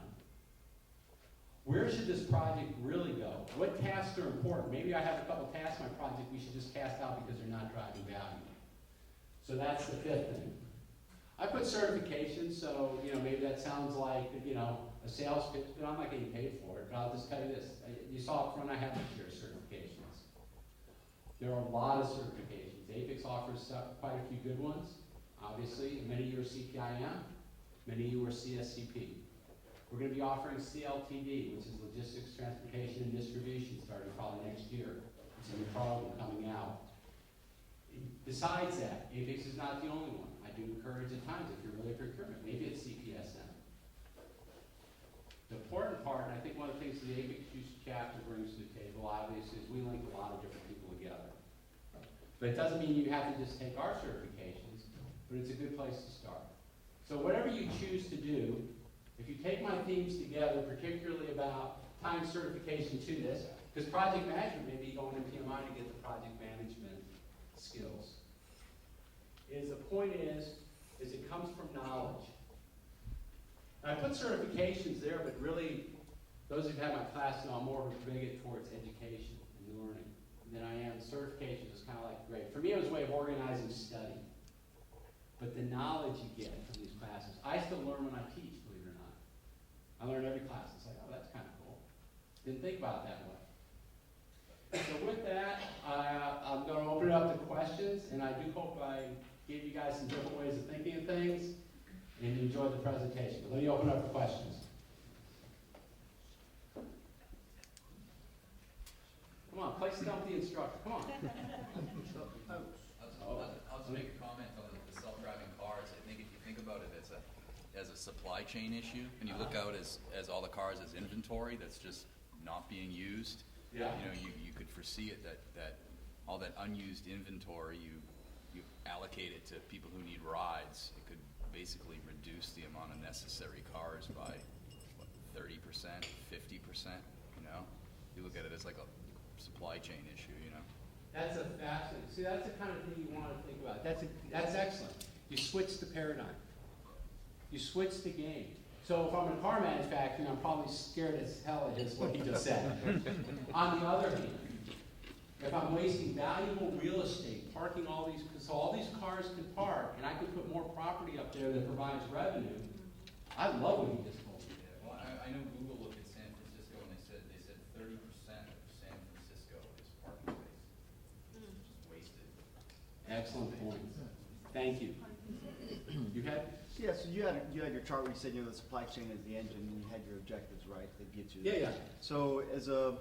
Where should this project really go? What tasks are important? Maybe I have a couple tasks in my project we should just cast out because they're not driving value. So that's the fifth thing. I put certifications, so maybe that sounds like a sales pitch, but I'm not getting paid for it. But I'll just tell you this: you saw up front, I have this year certifications. There are a lot of certifications. Apex offers quite a few good ones. Obviously, many of you are CPIM, many of you are CSCP. We're going to be offering CLTD, which is Logistics, Transportation, and Distribution, starting probably next year. It's a new program coming out. Besides that, Apex is not the only one. I do encourage at times, if you're really procurement, maybe it's CPSM. The important part, and I think one of the things the Apex chapter brings to the table, obviously, is we link a lot of different people together. But it doesn't mean you have to just take our certifications, but it's a good place to start. So whatever you choose to do, if you take my themes together, particularly about tying certification to this, because project management may be going into PMI to get the project management skills. The point is it comes from knowledge. And I put certifications there, but really, those who've had my class know I'm more of a bigot towards education and learning than I am. Certifications is kind of like grade. For me, it was a way of organizing study. But the knowledge you get from these classes, I still learn when I teach, believe it or not. I learn every class. It's like, oh, that's kind of cool. Didn't think about it that way. So with that, I'm going to open it up to questions, and I do hope I gave you guys some different ways of thinking of things, and you enjoyed the presentation. But let me open it up for questions. Come on, play stump the instructor. Come on. I'll just make a comment on the self-driving cars. I think if you think about it as a supply chain issue, and you look out as all the cars as inventory that's just not being used, Yeah. You could foresee it that all that unused inventory, you allocate it to people who need rides. It could basically reduce the amount of necessary cars by 30%, 50%. You look at it as like a supply chain issue. That's a fascinating. See, that's the kind of thing you want to think about. That's excellent. You switch the paradigm. You switch the game. So if I'm in car manufacturing, I'm probably scared as hell at what he just said. On the other hand, if I'm wasting valuable real estate, parking all these, so all these cars can park, and I can put more property up there that provides revenue, I love what he just told me. Well, I know Google looked at San Francisco and they said 30% of San Francisco is Excellent point. Thank you. You had? Yeah, so you had your chart where you said, the supply chain is the engine, and you had your objectives, right, that get you there. Yeah. So as a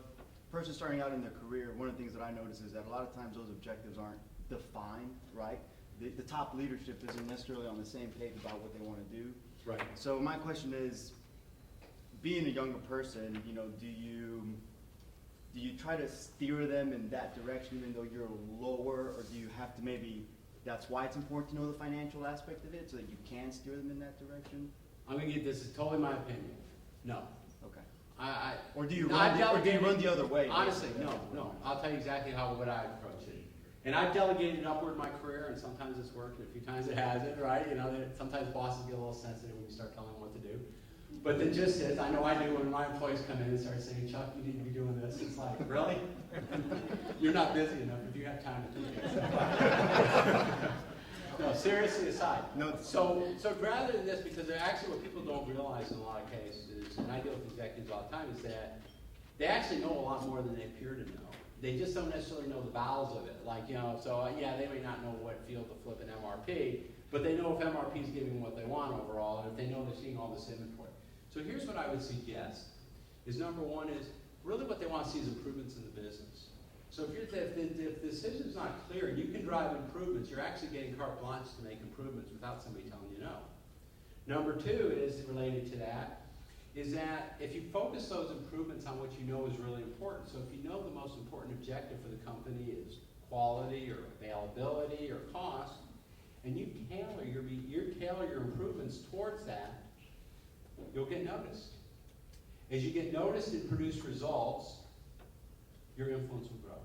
person starting out in their career, one of the things that I notice is that a lot of times those objectives aren't defined, right? The top leadership isn't necessarily on the same page about what they want to do. Right. So my question is, being a younger person, do you try to steer them in that direction even though you're lower, or do you have to maybe, that's why it's important to know the financial aspect of it so that you can steer them in that direction? I'm gonna give this is totally my opinion. No. Okay. Or do you No, run the other way? Honestly, basically? no. I'll tell you exactly what I approach it. And I've delegated upward in my career, and sometimes it's worked, and a few times it hasn't, right? Sometimes bosses get a little sensitive when you start telling them what to do. But the gist is, I know I do when my employees come in and start saying, Chuck, you need to be doing this. It's like, really? You're not busy enough if you have time to do this. No, seriously aside. No. So rather than this, because actually what people don't realize in a lot of cases, and I deal with executives all the time, is that they actually know a lot more than they appear to know. They just don't necessarily know the bowels of it. They may not know what field to flip an MRP, but they know if MRP is giving them what they want overall, and if they know they're seeing all this inventory. So here's what I would suggest, is number one is, really what they want to see is improvements in the business. So if the decision's not clear, and you can drive improvements, you're actually getting carte blanche to make improvements without somebody telling you no. Number two is, related to that, is that if you focus those improvements on what you know is really important, so if you know the most important objective for the company is quality or availability or cost, and you tailor your improvements towards that, you'll get noticed. As you get noticed and produce results, your influence will grow.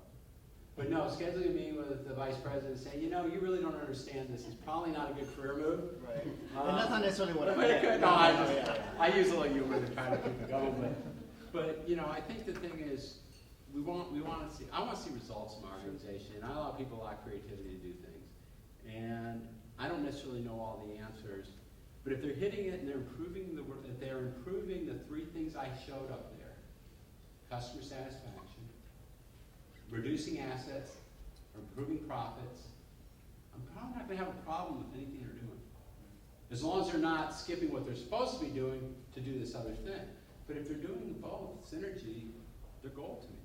But no, scheduling a meeting with the vice president saying, you really don't understand this. It's probably not a good career move. Right. And that's not necessarily what I meant. I use a little humor to try to keep it going. But I think the thing is, I want to see results in my organization, and I allow people a lot of creativity to do things. And I don't necessarily know all the answers, but if they're hitting it and they're improving the three things I showed up there: customer satisfaction, reducing assets, or improving profits, I'm probably not going to have a problem with anything they're doing. As long as they're not skipping what they're supposed to be doing to do this other thing. But if they're doing both, synergy, they're gold to me.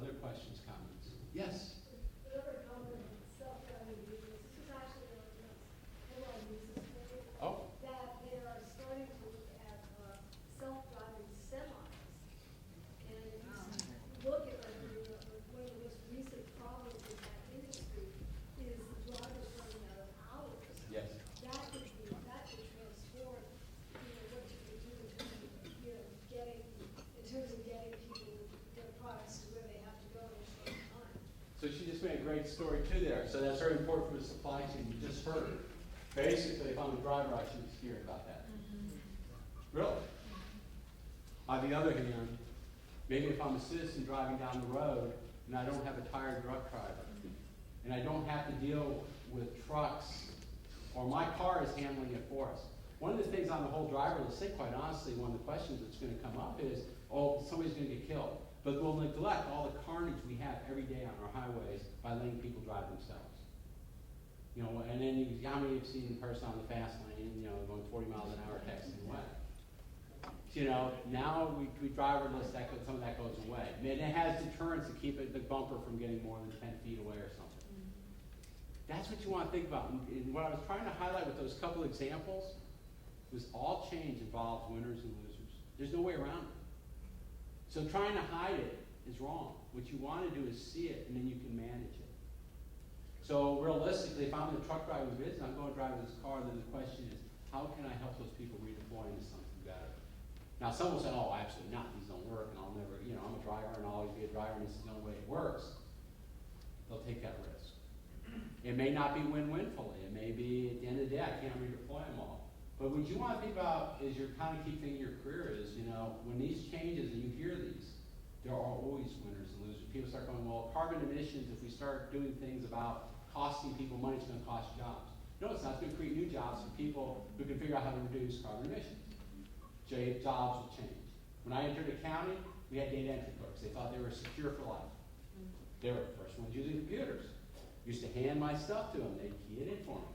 Other questions, comments? Yes? Oh. That they are starting to look at self-driving semis. And if you look at one of the most recent problems in that industry is the drivers running out of hours. Yes. That could transform, what you can do in terms of getting people their products to where they have to go in a short time. So she just made a great story too there. So that's very important for the supply chain. You just heard. Basically, if I'm a driver, I should be scared about that. Really? On the other hand, maybe if I'm a citizen driving down the road and I don't have a tired truck driver, and I don't have to deal with trucks, or my car is handling it for us. One of the things on the whole driver list, quite honestly, one of the questions that's going to come up is, somebody's going to get killed. But we'll neglect all the carnage we have every day on our highways by letting people drive themselves. And then how many have seen the person on the fast lane, going 40 miles an hour texting away? Now we driverless, some of that goes away. I mean, it has deterrence to keep the bumper from getting more than 10 feet away or something. That's what you want to think about. And what I was trying to highlight with those couple examples was all change involves winners and losers. There's no way around it. So trying to hide it is wrong. What you want to do is see it, and then you can manage it. So realistically, if I'm in the truck driving business, I'm going to drive this car, then the question is, how can I help those people redeploy into something better? Now, some will say, oh, absolutely not, these don't work, and I'll never, I'm a driver, and I'll always be a driver, and this is the only way it works. They'll take that risk. It may not be win-win fully. It may be, at the end of the day, I can't redeploy them all. But what you want to think about is your kind of key thing in your career is, when these changes, and you hear these, there are always winners and losers. People start going, well, carbon emissions, if we start doing things about costing people money, it's going to cost jobs. No, it's not. It's going to create new jobs for people who can figure out how to reduce carbon emissions. Jobs will change. When I entered the county, we had data entry clerks. They thought they were secure for life. They were the first ones using computers. Used to hand my stuff to them, they'd key it in for me.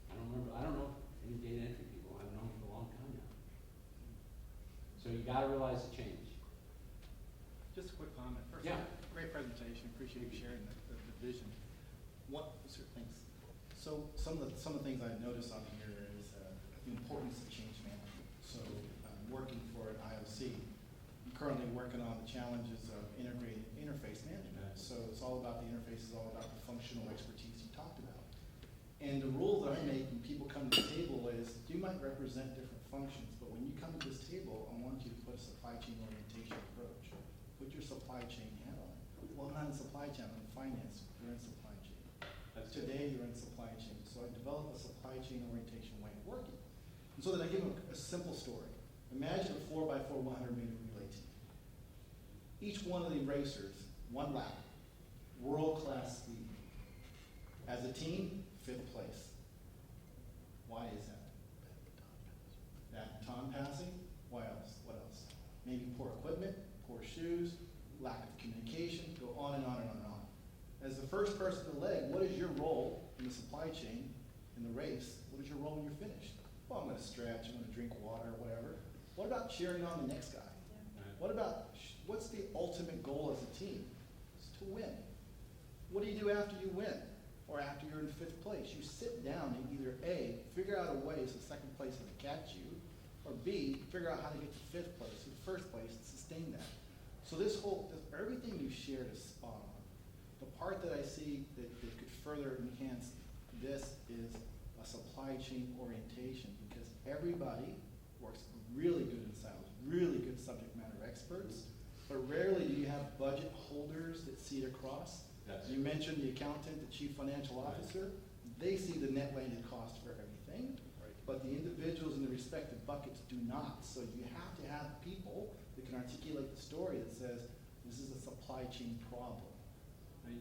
I don't know any data entry people, I've known for a long time now. So you gotta realize the change. Just a quick comment. First, Yeah. great presentation. Appreciate you sharing the vision. Sure, thanks. So some of the things I noticed on here is the importance of change management. So working for an IOC, I'm currently working on the challenges of integrated interface management. So it's all about the interfaces, all about the functional expertise you talked about. And the rules that I make when people come to the table is you might represent different functions, but when you come to this table, I want you to put a supply chain orientation approach. Put your supply chain hat on. Well, I'm not in supply chain, I'm in finance. You're in supply chain. Today, you're in supply chain. So I develop a supply chain orientation way of working. And so that I give them a simple story. Imagine a 4x4 100-meter relay team. Each one of the racers, one lap, world-class speed. As a team, 5th place. Why is that? That baton passing? Why else? What else? Maybe poor equipment, poor shoes, lack of communication, go on and on and on and on. As the first person in the leg, what is your role in the supply chain, in the race? What is your role when you're finished? Well, I'm going to stretch, I'm going to drink water, or whatever. What about cheering on the next guy? What about, what's the ultimate goal as a team? It's to win. What do you do after you win? Or after you're in 5th place? You sit down and either A, figure out a way so 2nd place doesn't catch you, or B, figure out how to get to 5th place, to 1st place, and sustain that. So everything you shared is spot on. The part that I see that could further enhance this is a supply chain orientation, because everybody works really good in silos, really good subject matter experts, but rarely do you have budget holders that see it across. You mentioned the accountant, the chief financial officer. They see the net landed cost for everything, but the individuals in the respective buckets do not. So you have to have people that can articulate the story that says, this is a supply chain problem.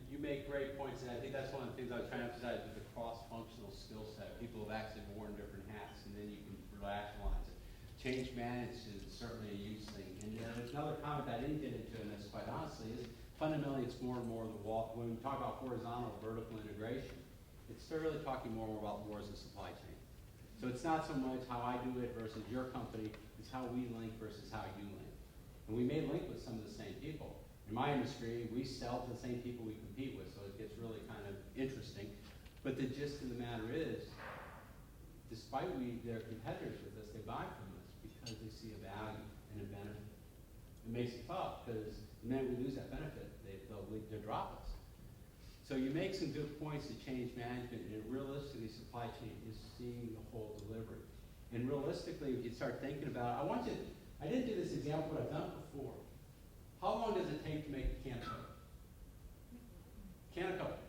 You make great points, and I think that's one of the things I was trying to emphasize with the cross-functional skill set. People have actually worn different hats, and then you can rationalize it. Change management is certainly a huge thing. And there's another comment I didn't get into, and that's quite honestly, is fundamentally it's more and more the walk. When we talk about horizontal vertical integration, it's really talking more and more about wars of supply chain. So it's not so much how I do it versus your company, it's how we link versus how you link. And we may link with some of the same people. In my industry, we sell to the same people we compete with, so it gets really kind of interesting. But the gist of the matter is, despite they're competitors with us, they buy from us because they see a value and a benefit. It makes it tough, because the minute we lose that benefit, they'll drop us. So you make some good points to change management, and realistically, supply chain is seeing the whole delivery. And realistically, if you start thinking about it, I didn't do this example, but I've done it before. How long does it take to make a can of Coke? Can of Coke?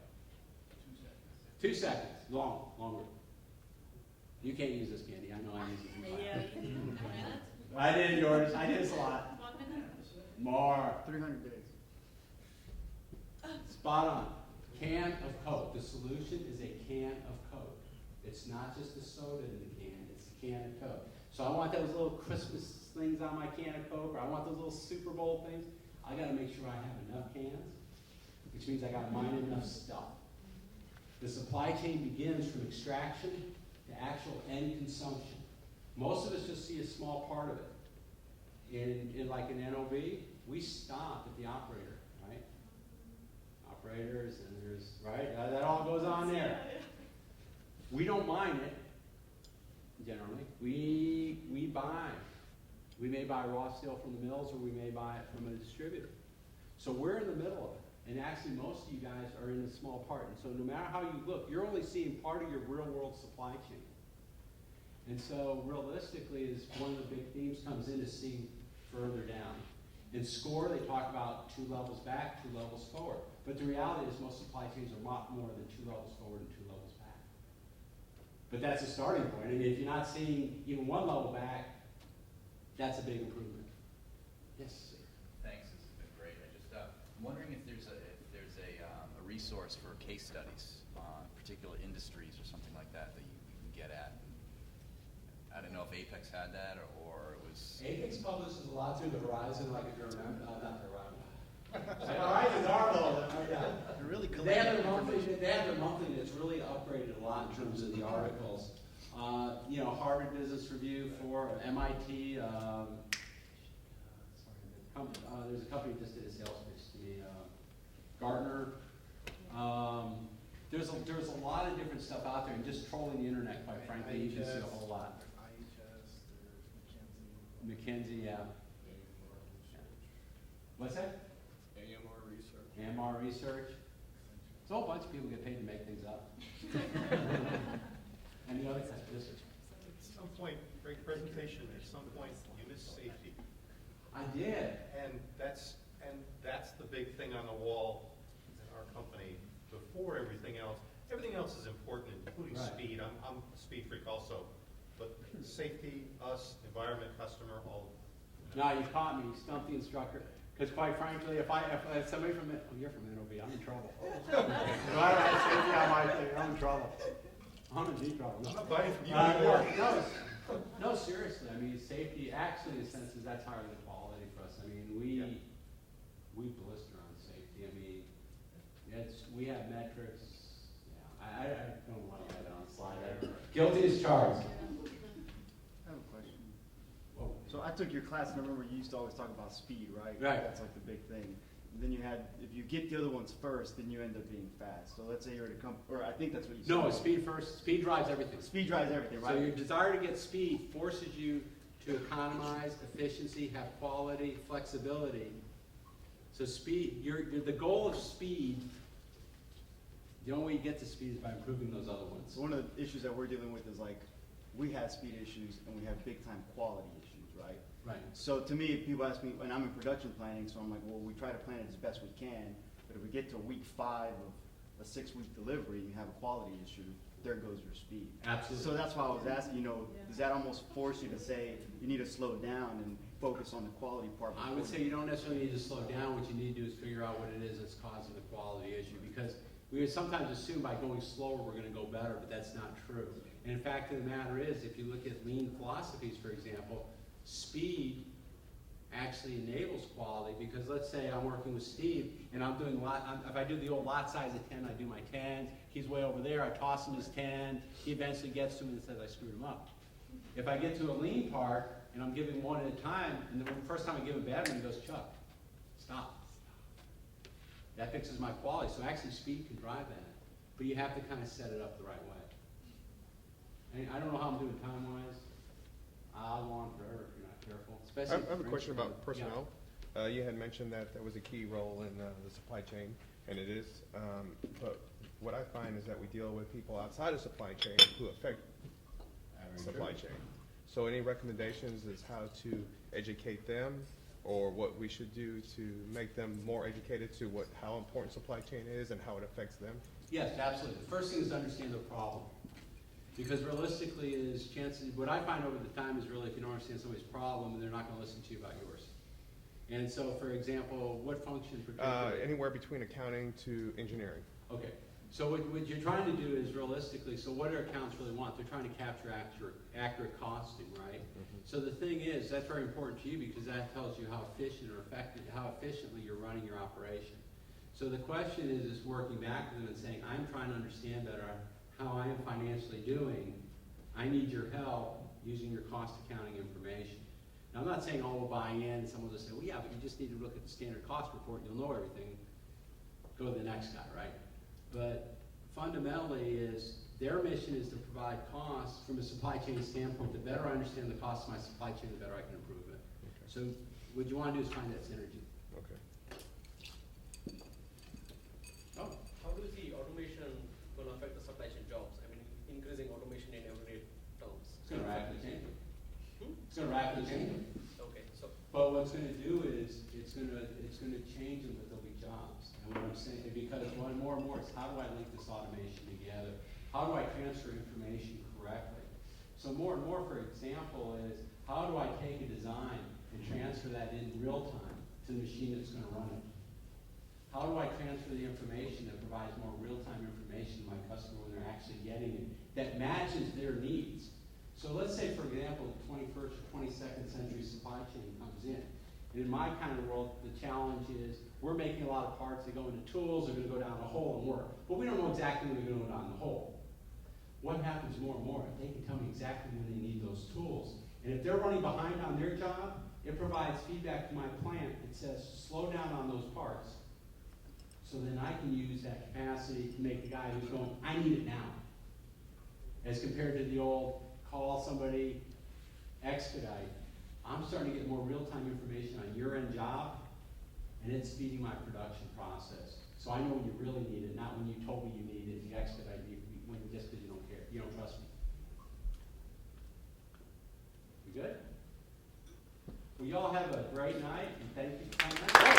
2 seconds. 2 seconds. Longer. You can't use this candy. I know I use it in class. I did yours. I did this a lot. 1 minute? More. 300 days. Spot on. Can of Coke. The solution is a can of Coke. It's not just the soda in the can. It's a can of Coke. So I want those little Christmas things on my can of Coke, or I want those little Super Bowl things. I got to make sure I have enough cans, which means I got mine enough stuff. The supply chain begins from extraction to actual end consumption. Most of us just see a small part of it. In like an NOV, we stop at the operator, right? Operators, and there's, right? That all goes on there. We don't mind it, generally. We buy. We may buy raw steel from the mills, or we may buy it from a distributor. So we're in the middle of it. And actually, most of you guys are in a small part. And so no matter how you look, you're only seeing part of your real-world supply chain. And so realistically, is one of the big themes comes in to see further down. In SCORE, they talk about 2 levels back, 2 levels forward. But the reality is most supply chains are not more than 2 levels forward and 2 levels back. But that's a starting point. And if you're not seeing even 1 level back, that's a big improvement. Yes, sir. Thanks, this has been great. I'm wondering if there's a resource for case studies on particular industries or something like that you can get at. I don't know if Apex had that or it was. Apex publishes a lot through the Horizon, like if you remember, not the Horizon. Prices are low. They're really They have collecting their monthly. information. They have their monthly that's really upgraded a lot in terms of the articles. You know, Harvard Business Review for MIT. There's a company that just did a sales pitch to me. Gartner. There's a lot of different stuff out there, and just trolling the internet, quite frankly, you can see a whole lot. IHS, there's McKinsey, yeah. What's that? AMR research. AMR Research. It's a whole bunch of people get paid to make things up. And the other this is. At some point, great presentation, at some point, you miss safety. I did. And that's the big thing on the wall in our company before everything else. Everything else is important, including Right. speed. I'm a speed freak also. But safety, us, environment, customer, all. No, you caught me. You stumped the instructor. Because quite frankly, if somebody from you're from NOV, I'm in trouble. If I don't have safety on my thing, I'm in trouble. I'm in deep trouble. I'm not buying from you anymore. No, seriously. I mean, safety actually, in a sense, is that's higher than quality for us. I mean, we blister on safety. I mean, we have metrics. Yeah, I don't want to get it on the slide. Guilty as charged. I have a question. Whoa. So I took your class, and I remember you used to always talk about speed, right? Right. That's like the big thing. And then you had, if you get the other ones first, then you end up being fast. So let's say you're at a or I think that's what you said. No, speed first. Speed drives everything. Speed drives everything, right? So your desire to get speed forces you to economize, efficiency, have quality, flexibility. So speed, the goal of speed, the only way you get to speed is by improving those other ones. So one of the issues that we're dealing with is like, we have speed issues and we have big time quality issues, right? Right. So to me, people ask me, and I'm in production planning, so I'm like, well, we try to plan it as best we can, but if we get to week 5 of a 6-week delivery and you have a quality issue, there goes your speed. Absolutely. So that's why I was asking, does that almost force you to say you need to slow down and focus on the quality part? I would say you don't necessarily need to slow down. What you need to do is figure out what it is that's causing the quality issue, because we would sometimes assume by going slower we're going to go better, but that's not true. And in fact, the matter is, if you look at lean philosophies, for example, speed actually enables quality, because let's say I'm working with Steve and I'm doing if I do the old lot size of 10, I do my 10, he's way over there, I toss him his 10, he eventually gets to me and says I screwed him up. If I get to a lean part and I'm giving one at a time, and the first time I give him a bad one, he goes, Chuck, stop. That fixes my quality. So actually speed can drive that, but you have to kind of set it up the right way. And I don't know how I'm doing time-wise. I'll go on forever if you're not careful. Especially I have a question about personnel. Yeah. You had mentioned that was a key role in the supply chain, and it is. But what I find is that we deal with people outside of supply chain who affect supply chain. So any recommendations as how to educate them, or what we should do to make them more educated to how important supply chain is and how it affects them? Yes, absolutely. The first thing is to understand the problem. Because realistically is what I find over the time is really if you don't understand somebody's problem, they're not going to listen to you about yours. And so, for example, what function particularly? Anywhere between accounting to engineering. Okay. So what you're trying to do is realistically, so what do accounts really want? They're trying to capture accurate costing, right? Mm-hmm. So the thing is, that's very important to you because that tells you how efficient or how efficiently you're running your operation. So the question is working back to them and saying, I'm trying to understand better how I am financially doing. I need your help using your cost accounting information. Now, I'm not saying all will buy in. Someone will say, well, yeah, but you just need to look at the standard cost report. You'll know everything. Go to the next guy, right? But fundamentally their mission is to provide costs from a supply chain standpoint. The better I understand the cost of my supply chain, the better I can improve it. Okay. So what you want to do is find that synergy. Okay. How do you see automation going to affect the supply chain jobs? I mean, increasing automation in everyday terms. It's going to rapidly change it. It's going to rapidly change it. Okay, so. But what's going to do is it's going to change them, but there'll be jobs. And what I'm saying, because more and more, it's how do I link this automation together? How do I transfer information correctly? So more and more, for example, is how do I take a design and transfer that in real time to the machine that's going to run it? How do I transfer the information that provides more real-time information to my customer when they're actually getting it that matches their needs? So let's say, for example, the 21st or 22nd century supply chain comes in, And in my kind of world, the challenge is we're making a lot of parts that go into tools, they're going to go down a hole and work. But we don't know exactly when they're going to go down the hole. What happens more and more, they can tell me exactly when they need those tools. And if they're running behind on their job, it provides feedback to my plant that says, slow down on those parts. So then I can use that capacity to make the guy who's going, I need it now. As compared to the old, call somebody, expedite. I'm starting to get more real-time information on your end job, and it's speeding my production process. So I know when you really need it, not when you told me you need it, you expedite me, when just because you don't care, you don't trust me. We good? Well, y'all have a great night, and thank you for coming out.